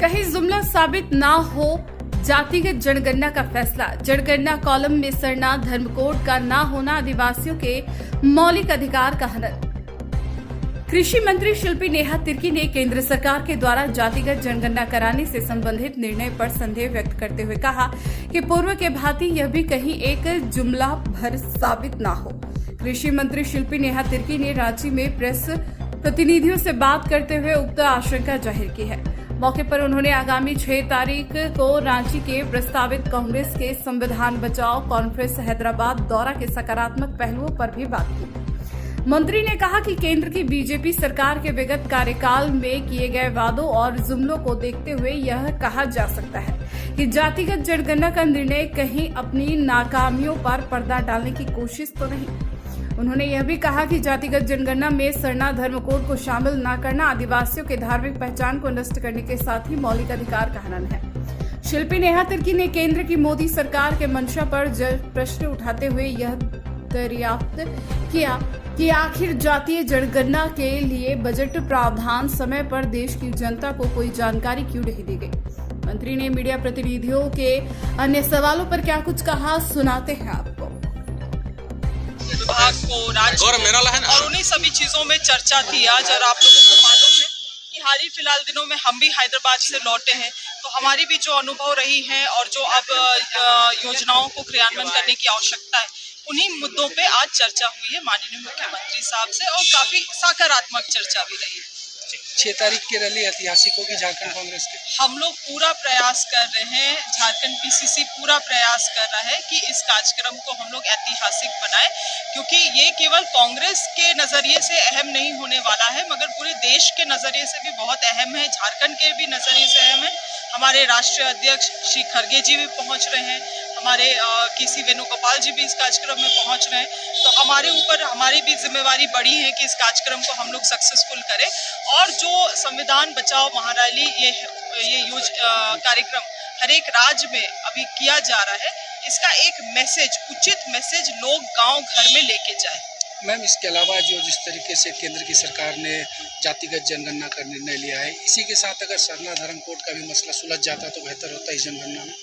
कहीं जुमला साबित ना हो जातिगत जनगणना का फैसला। जनगणना कॉलम में सरना धर्म कोड का ना होना आदिवासियों के मौलिक अधिकार का हनन। कृषि मंत्री शिल्पी नेहा तिर्की ने केंद्र सरकार के द्वारा जातिगत जनगणना कराने से संबंधित निर्णय पर संदेह व्यक्त करते हुए कहा कि पूर्व के भांति यह भी कहीं एक जुमला भर साबित ना हो। कृषि मंत्री शिल्पी नेहा तिर्की ने रांची में प्रेस प्रतिनिधियों से बात करते हुए उक्त आशंका जाहिर की है। मौके पर उन्होंने आगामी 6 तारीख को रांची के प्रस्तावित कांग्रेस के संविधान बचाओ कॉन्फ्रेंस हैदराबाद दौरा के सकारात्मक पहलुओं पर भी बात की। मंत्री ने कहा कि केंद्र की बीजेपी सरकार के विगत कार्यकाल में किए गए वादों और जुमलों को देखते हुए यह कहा जा सकता है कि जातिगत जनगणना का निर्णय कहीं अपनी नाकामियों पर पर्दा डालने की कोशिश तो नहीं। उन्होंने यह भी कहा कि जातिगत जनगणना में सरना धर्म कोड को शामिल न करना आदिवासियों के धार्मिक पहचान को नष्ट करने के साथ ही मौलिक अधिकार का हनन है। शिल्पी नेहा तिर्की ने केंद्र की मोदी सरकार के मंशा पर प्रश्न उठाते हुए यह दरियाफ्त किया कि आखिर जातीय जनगणना के लिए बजट प्रावधान समय पर देश की जनता को कोई जानकारी क्यों नहीं दी गई। मंत्री ने मीडिया प्रतिनिधियों के अन्य सवालों पर क्या कुछ कहा, सुनाते हैं आपको। विभाग को राज्य और उन्हीं सभी चीजों में चर्चा थी आज। और आप लोगों को मालूम है कि हाल ही फिलहाल दिनों में हम भी हैदराबाद से लौटे हैं, तो हमारी भी जो अनुभव रही है और जो अब योजनाओं को क्रियान्वयन करने की आवश्यकता है, उन्हीं मुद्दों पे आज चर्चा हुई है माननीय मुख्यमंत्री साहब से, और काफी सकारात्मक चर्चा भी रही। 6 तारीख की रैली ऐतिहासिक होगी झारखंड कांग्रेस के। हम लोग पूरा प्रयास कर रहे हैं, झारखंड पीसीसी पूरा प्रयास कर रहा है कि इस कार्यक्रम को हम लोग ऐतिहासिक बनाएं, क्योंकि ये केवल कांग्रेस के नजरिए से अहम नहीं होने वाला है, मगर पूरे देश के नजरिए से भी बहुत अहम है, झारखंड के भी नजरिए से अहम है। हमारे राष्ट्रीय अध्यक्ष श्री खड़गे जी भी पहुंच रहे हैं, हमारे केसी वेणुगोपाल जी भी इस कार्यक्रम में पहुंच रहे हैं, तो हमारे ऊपर हमारी भी जिम्मेवारी बड़ी है कि इस कार्यक्रम को हम लोग सक्सेसफुल करें। और जो संविधान बचाओ महारैली ये कार्यक्रम हर एक राज्य में अभी किया जा रहा है, इसका एक मैसेज, उचित मैसेज लोग गांव घर में लेके जाए। मैम, इसके अलावा जो जिस तरीके से केंद्र की सरकार ने जातिगत जनगणना का निर्णय लिया है, इसी के साथ अगर सरना धर्म कोड का भी मसला सुलझ जाता तो बेहतर होता है इस जनगणना में।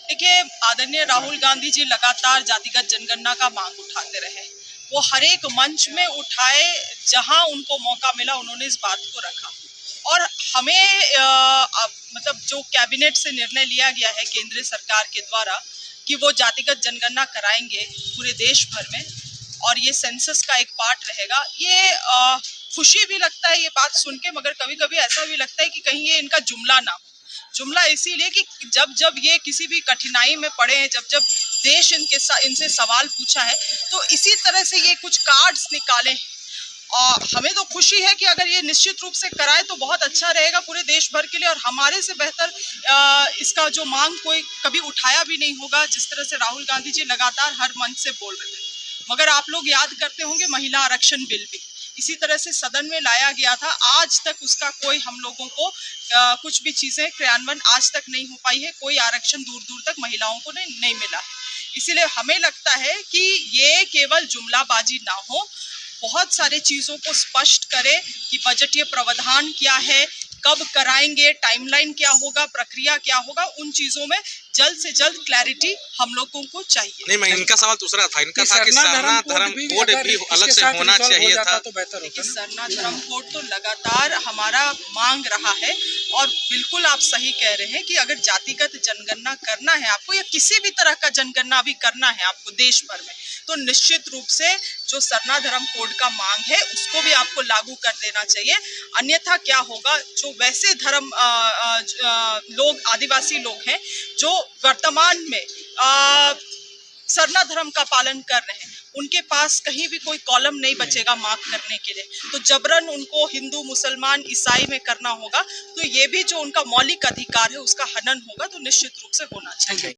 देखिए, आदरणीय राहुल गांधी जी लगातार जातिगत जनगणना का मांग उठाते रहे, वो हर एक मंच में उठाए, जहां उनको मौका मिला उन्होंने इस बात को रखा। और हमें मतलब जो कैबिनेट से निर्णय लिया गया है केंद्र सरकार के द्वारा कि वो जातिगत जनगणना कराएंगे पूरे देश भर में, और ये सेंसस का एक पार्ट रहेगा, ये खुशी भी लगता है ये बात सुन के, मगर कभी कभी ऐसा भी लगता है कि कहीं ये इनका जुमला ना हो। जुमला इसीलिए कि जब जब ये किसी भी कठिनाई में पड़े हैं, जब जब देश इनसे सवाल पूछा है, तो इसी तरह से ये कुछ कार्ड्स निकाले। और हमें तो खुशी है कि अगर ये निश्चित रूप से कराए तो बहुत अच्छा रहेगा पूरे देश भर के लिए, और हमारे से बेहतर इसका जो मांग कोई कभी उठाया भी नहीं होगा, जिस तरह से राहुल गांधी जी लगातार हर मंच से बोल रहे थे। मगर आप लोग याद करते होंगे महिला आरक्षण बिल भी इसी तरह से सदन में लाया गया था, आज तक उसका कोई हम लोगों को कुछ भी चीजें क्रियान्वयन आज तक नहीं हो पाई है, कोई आरक्षण दूर दूर तक महिलाओं को नहीं मिला है। इसीलिए हमें लगता है कि ये केवल जुमलाबाजी ना हो, बहुत सारे चीजों को स्पष्ट करे कि बजटीय प्रावधान क्या है, कब कराएंगे, टाइमलाइन क्या होगा, प्रक्रिया क्या होगा, उन चीजों में जल्द से जल्द क्लैरिटी हम लोगों को चाहिए। नहीं, मैं इनका सवाल दूसरा था, इनका था कि सरना धर्म कोड भी अलग से होना चाहिए था तो बेहतर होता। सरना धर्म कोड तो लगातार हमारा मांग रहा है, और बिल्कुल आप सही कह रहे हैं कि अगर जातिगत जनगणना करना है आपको, या किसी भी तरह का जनगणना भी करना है आपको देश भर में, तो निश्चित रूप से जो सरना धर्म कोड का मांग है उसको भी आपको लागू कर देना चाहिए। अन्यथा क्या होगा, जो वैसे धर्म लोग, आदिवासी लोग हैं जो वर्तमान में सरना धर्म का पालन कर रहे हैं, उनके पास कहीं भी कोई कॉलम नहीं बचेगा मार्क करने के लिए, तो जबरन उनको हिंदू, मुसलमान, ईसाई में करना होगा, तो ये भी जो उनका मौलिक अधिकार है उसका हनन होगा, तो निश्चित रूप से होना चाहिए।